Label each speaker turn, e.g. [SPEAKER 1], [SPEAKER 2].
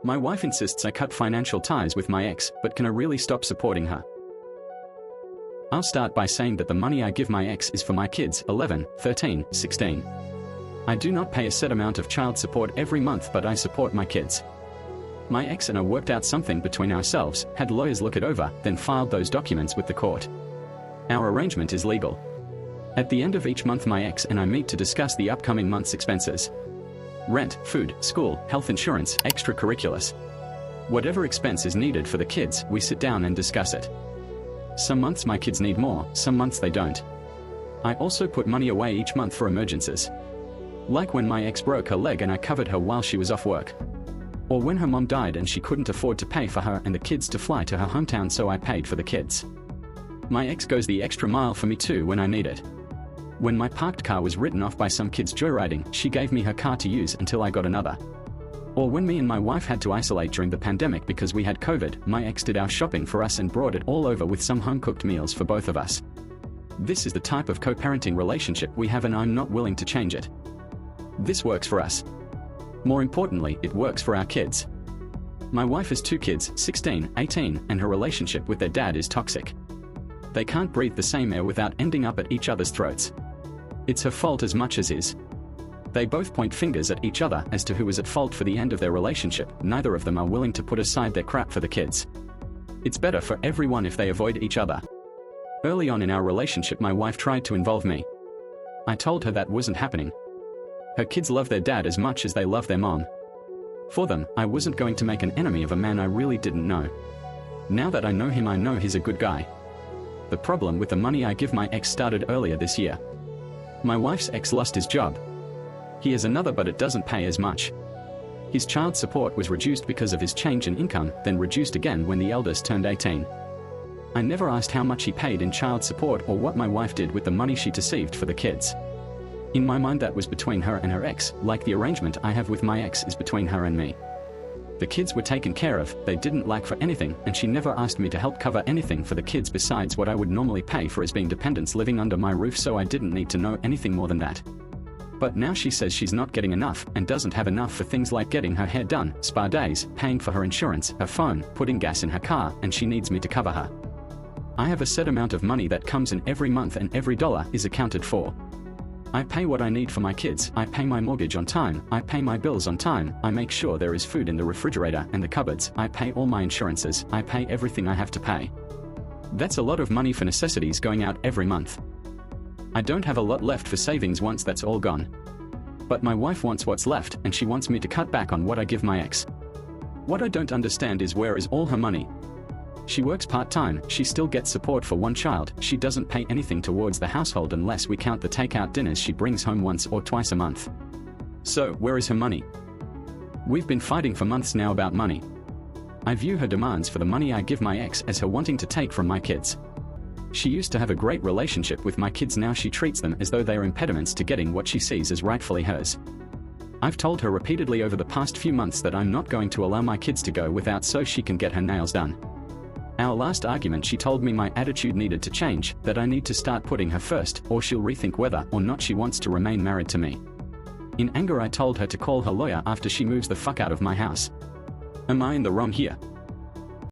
[SPEAKER 1] My wife insists I cut financial ties with my ex, but can I really stop supporting her? I'll start by saying that the money I give my ex is for my kids, 11, 13, 16. I do not pay a set amount of child support every month, but I support my kids. My ex and I worked out something between ourselves, had lawyers look it over, then filed those documents with the court. Our arrangement is legal. At the end of each month my ex and I meet to discuss the upcoming month's expenses. Rent, food, school, health insurance, extracurriculars. Whatever expense is needed for the kids, we sit down and discuss it. Some months my kids need more, some months they don't. I also put money away each month for emergencies. Like when my ex broke her leg and I covered her while she was off work. Or when her mom died and she couldn't afford to pay for her and the kids to fly to her hometown, so I paid for the kids. My ex goes the extra mile for me too when I need it. When my parked car was written off by some kids joyriding, she gave me her car to use until I got another. Or when me and my wife had to isolate during the pandemic because we had COVID, my ex did our shopping for us and brought it all over with some home-cooked meals for both of us. This is the type of co-parenting relationship we have and I'm not willing to change it. This works for us. More importantly, it works for our kids. My wife has 2 kids, 16, 18, and her relationship with their dad is toxic. They can't breathe the same air without ending up at each other's throats. It's her fault as much as his. They both point fingers at each other as to who is at fault for the end of their relationship. Neither of them are willing to put aside their crap for the kids. It's better for everyone if they avoid each other. Early on in our relationship my wife tried to involve me. I told her that wasn't happening. Her kids love their dad as much as they love their mom. For them, I wasn't going to make an enemy of a man I really didn't know. Now that I know him, I know he's a good guy. The problem with the money I give my ex started earlier this year. My wife's ex lost his job. He has another, but it doesn't pay as much. His child support was reduced because of his change in income, then reduced again when the eldest turned 18. I never asked how much he paid in child support or what my wife did with the money she received for the kids. In my mind that was between her and her ex, like the arrangement I have with my ex is between her and me. The kids were taken care of, they didn't lack for anything, and she never asked me to help cover anything for the kids besides what I would normally pay for as being dependents living under my roof, so I didn't need to know anything more than that. But now she says she's not getting enough and doesn't have enough for things like getting her hair done, spa days, paying for her insurance, her phone, putting gas in her car, and she needs me to cover her. I have a set amount of money that comes in every month and every dollar is accounted for. I pay what I need for my kids, I pay my mortgage on time, I pay my bills on time, I make sure there is food in the refrigerator and the cupboards, I pay all my insurances, I pay everything I have to pay. That's a lot of money for necessities going out every month. I don't have a lot left for savings once that's all gone. But my wife wants what's left and she wants me to cut back on what I give my ex. What I don't understand is where is all her money? She works part-time, she still gets support for 1 child, she doesn't pay anything towards the household unless we count the takeout dinners she brings home once or twice a month. So, where is her money? We've been fighting for months now about money. I view her demands for the money I give my ex as her wanting to take from my kids. She used to have a great relationship with my kids, now she treats them as though they are impediments to getting what she sees as rightfully hers. I've told her repeatedly over the past few months that I'm not going to allow my kids to go without so she can get her nails done. Our last argument she told me my attitude needed to change, that I need to start putting her first, or she'll rethink whether or not she wants to remain married to me. In anger I told her to call her lawyer after she moves the fuck out of my house. Am I in the wrong here?